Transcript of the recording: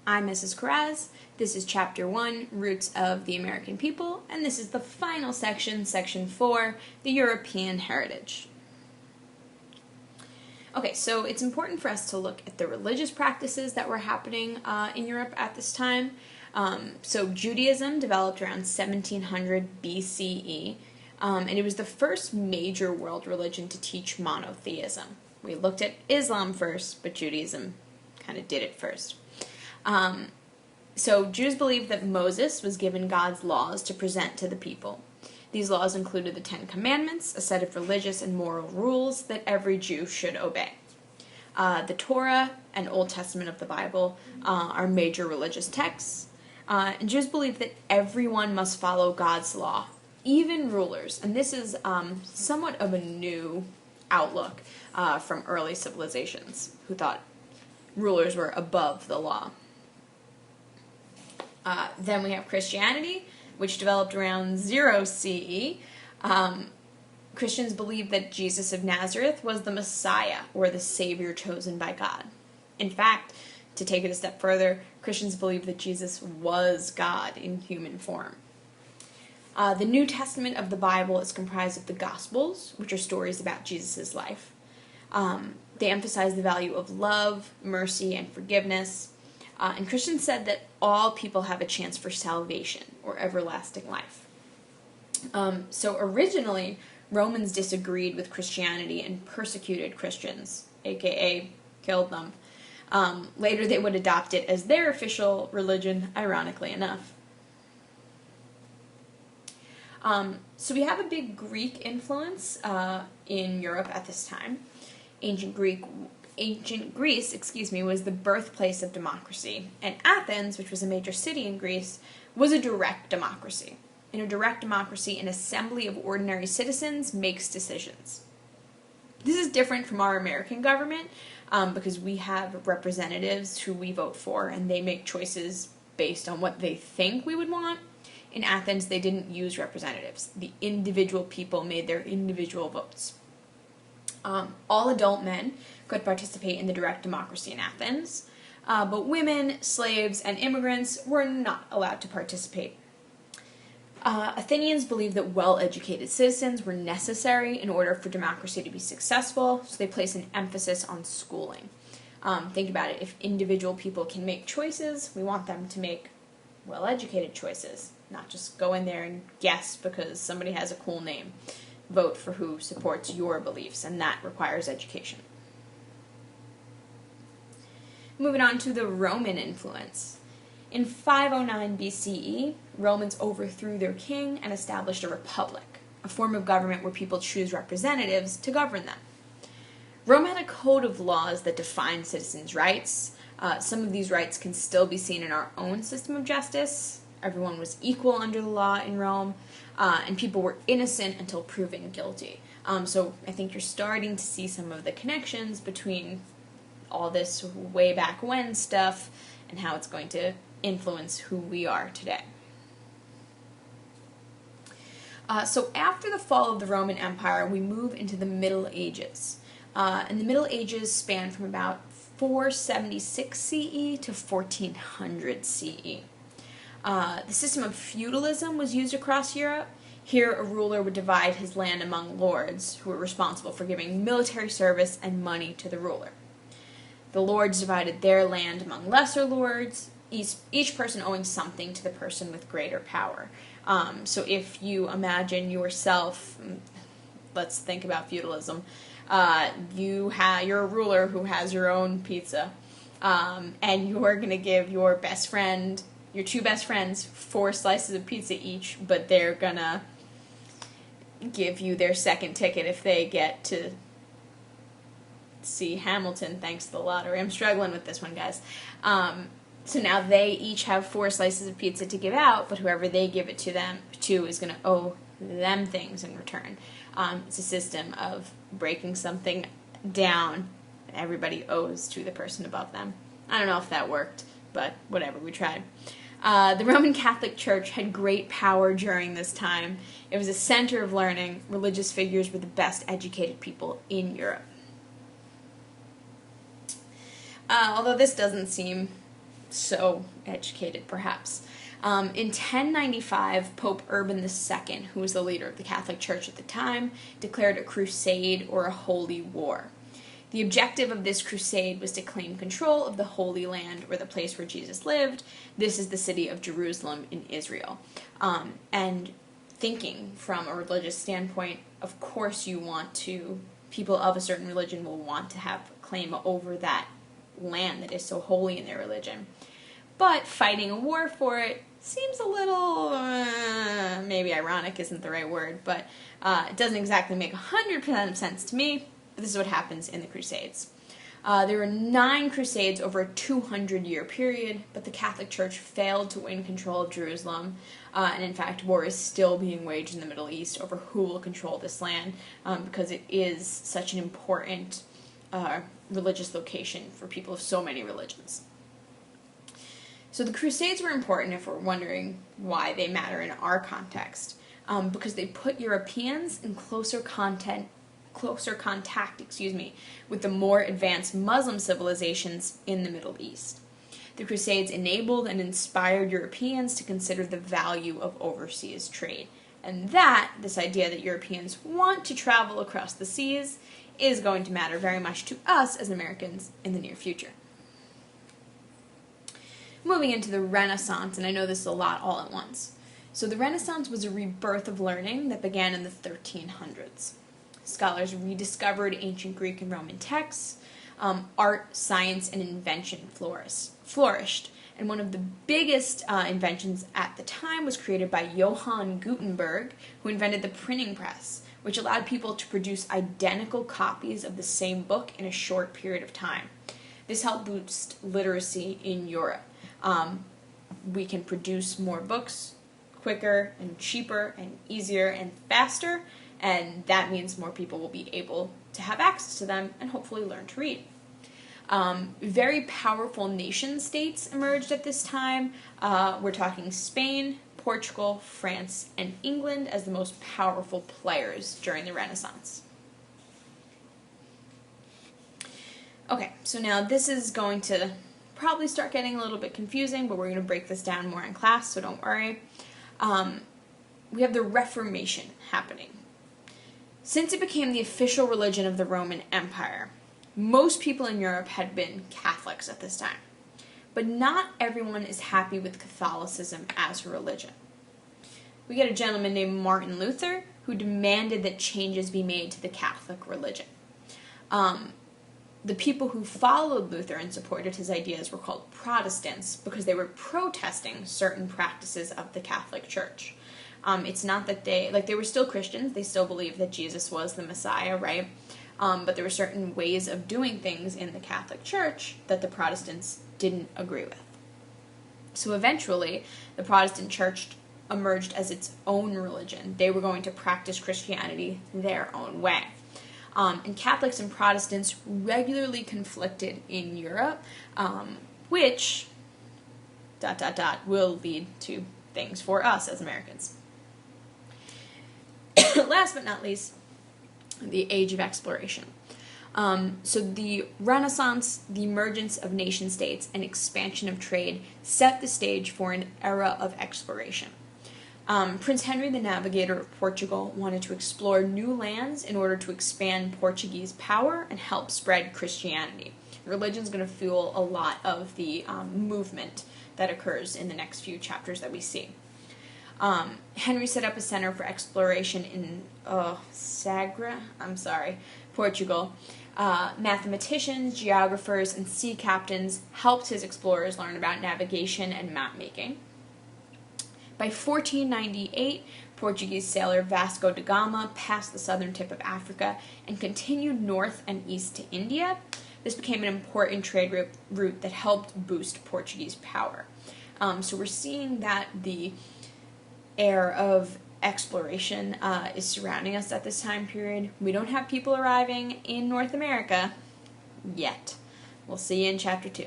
I'm Mrs. Karaz. This is Chapter 1, Roots of the American People, and this is the final section, Section 4, the European Heritage. Okay, so it's important for us to look at the religious practices that were happening in Europe at this time. So Judaism developed around 1700 BCE, and it was the first major world religion to teach monotheism. We looked at Islam first, but Judaism kind of did it first. So Jews believed that Moses was given God's laws to present to the people. These laws included the Ten Commandments, a set of religious and moral rules that every Jew should obey. The Torah and Old Testament of the Bible are major religious texts. And Jews believe that everyone must follow God's law, even rulers. And this is somewhat of a new outlook from early civilizations who thought rulers were above the law. Then we have Christianity, which developed around 0 CE. Christians believed that Jesus of Nazareth was the Messiah, or the Savior chosen by God. In fact, to take it a step further, Christians believed that Jesus was God in human form. The New Testament of the Bible is comprised of the Gospels, which are stories about Jesus' life. They emphasize the value of love, mercy, and forgiveness. And Christians said that all people have a chance for salvation, or everlasting life. So originally, Romans disagreed with Christianity and persecuted Christians, aka killed them. Later they would adopt it as their official religion, ironically enough. So we have a big Greek influence in Europe at this time. Ancient Greece, was the birthplace of democracy, and Athens, which was a major city in Greece, was a direct democracy. In a direct democracy, an assembly of ordinary citizens makes decisions. This is different from our American government because we have representatives who we vote for, and they make choices based on what they think we would want. In Athens, they didn't use representatives. The individual people made their individual votes. All adult men could participate in the direct democracy in Athens, but women, slaves, and immigrants were not allowed to participate. Athenians believed that well-educated citizens were necessary in order for democracy to be successful, so they placed an emphasis on schooling. Think about it. If individual people can make choices, we want them to make well-educated choices, not just go in there and guess because somebody has a cool name. Vote for who supports your beliefs, and that requires education. Moving on to the Roman influence. In 509 BCE, Romans overthrew their king and established a republic, a form of government where people choose representatives to govern them. Rome had a code of laws that defined citizens' rights. Some of these rights can still be seen in our own system of justice. Everyone was equal under the law in Rome, and people were innocent until proven guilty. So I think you're starting to see some of the connections between all this way back when stuff and how it's going to influence who we are today. So after the fall of the Roman Empire, we move into the Middle Ages. And the Middle Ages span from about 476 CE to 1400 CE. The system of feudalism was used across Europe. Here, a ruler would divide his land among lords, who were responsible for giving military service and money to the ruler. The lords divided their land among lesser lords, each person owing something to the person with greater power. So if you imagine yourself, let's think about feudalism, you're a ruler who has your own pizza, and you're going to give your two best friends 4 slices of pizza each, but they're going to give you their second ticket if they get to see Hamilton thanks to the lottery. I'm struggling with this one, guys. So now they each have 4 slices of pizza to give out, but whoever they give it to is going to owe them things in return. It's a system of breaking something down that everybody owes to the person above them. I don't know if that worked, but whatever, we tried. The Roman Catholic Church had great power during this time. It was a center of learning. Religious figures were the best educated people in Europe. Although this doesn't seem so educated, perhaps. In 1095, Pope Urban II, who was the leader of the Catholic Church at the time, declared a crusade or a holy war. The objective of this crusade was to claim control of the Holy Land, or the place where Jesus lived. This is the city of Jerusalem in Israel. And thinking from a religious standpoint, of course people of a certain religion will want to have claim over that land that is so holy in their religion. But fighting a war for it seems a little, maybe ironic isn't the right word, but it doesn't exactly make 100% of sense to me. But this is what happens in the Crusades. There were 9 crusades over a 200-year period, but the Catholic Church failed to win control of Jerusalem, and in fact, war is still being waged in the Middle East over who will control this land, because it is such an important religious location for people of so many religions. So the Crusades were important if we're wondering why they matter in our context, because they put Europeans in closer contact with the more advanced Muslim civilizations in the Middle East. The Crusades enabled and inspired Europeans to consider the value of overseas trade. And this idea that Europeans want to travel across the seas, is going to matter very much to us as Americans in the near future. Moving into the Renaissance, and I know this is a lot all at once. So the Renaissance was a rebirth of learning that began in the 1300s. Scholars rediscovered ancient Greek and Roman texts. Art, science, and invention flourished. And one of the biggest inventions at the time was created by Johann Gutenberg, who invented the printing press, which allowed people to produce identical copies of the same book in a short period of time. This helped boost literacy in Europe. We can produce more books quicker and cheaper and easier and faster, and that means more people will be able to have access to them and hopefully learn to read. Very powerful nation-states emerged at this time. We're talking Spain, Portugal, France, and England as the most powerful players during the Renaissance. Okay, so now this is going to probably start getting a little bit confusing, but we're going to break this down more in class, so don't worry. We have the Reformation happening. Since it became the official religion of the Roman Empire, most people in Europe had been Catholics at this time. But not everyone is happy with Catholicism as a religion. We get a gentleman named Martin Luther who demanded that changes be made to the Catholic religion. The people who followed Luther and supported his ideas were called Protestants because they were protesting certain practices of the Catholic Church. It's not that they were still Christians, they still believed that Jesus was the Messiah, right? But there were certain ways of doing things in the Catholic Church that the Protestants didn't agree with. So eventually, the Protestant Church emerged as its own religion. They were going to practice Christianity their own way. And Catholics and Protestants regularly conflicted in Europe, which, ... will lead to things for us as Americans. Last but not least, the Age of Exploration. So the Renaissance, the emergence of nation-states, and expansion of trade set the stage for an era of exploration. Prince Henry the Navigator of Portugal wanted to explore new lands in order to expand Portuguese power and help spread Christianity. Religion is going to fuel a lot of the movement that occurs in the next few chapters that we see. Henry set up a center for exploration in Sagres, Portugal. Mathematicians, geographers, and sea captains helped his explorers learn about navigation and map making. By 1498, Portuguese sailor Vasco da Gama passed the southern tip of Africa and continued north and east to India. This became an important trade route that helped boost Portuguese power. So we're seeing that the air of exploration is surrounding us at this time period. We don't have people arriving in North America yet. We'll see you in Chapter 2.